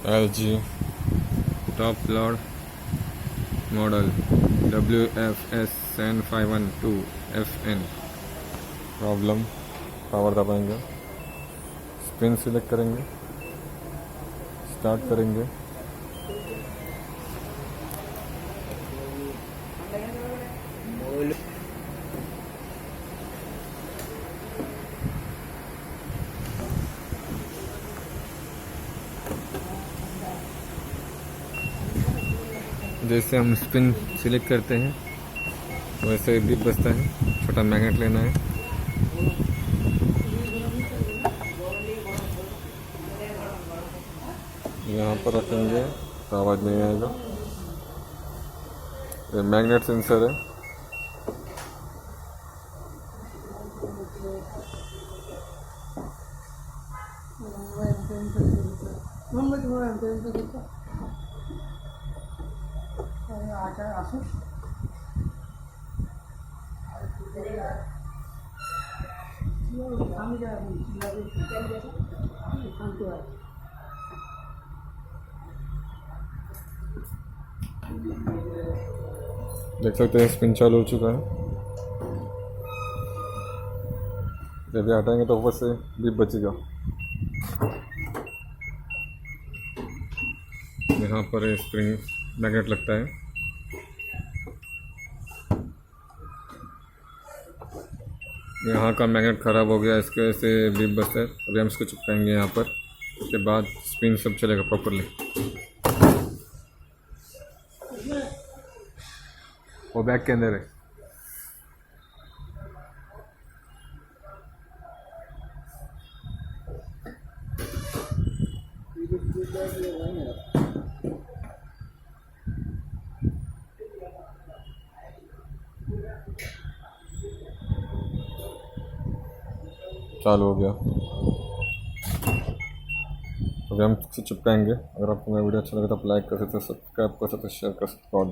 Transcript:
LG top load model WF-S7512FN। Problem, power दबाएंगे, spin select करेंगे, start करेंगे, जैसे हम स्पिन सिलेक्ट करते हैं वैसे ही बीप बजता है। छोटा मैग्नेट लेना है, यहाँ पर रखेंगे तो आवाज़ नहीं आएगा। ये मैग्नेट सेंसर है। देख सकते हैं स्पिन चालू हो चुका है। जब ये हटाएंगे तो ऊपर से बीप बचेगा। यहाँ पर स्प्रिंग मैग्नेट लगता है। यहाँ का मैग्नेट ख़राब हो गया, इसके वजह से बीप बजता है। अभी हम इसको चिपकाएंगे यहाँ पर, उसके बाद स्पिन सब चलेगा प्रॉपरली। वो बैग के अंदर है। चालू हो गया। अभी हम चिपकाएंगे। अगर आपको मेरा वीडियो अच्छा लगे तो आप लाइक कर सकते हैं, सब्सक्राइब कर सकते हैं, शेयर कर सकते हैं। और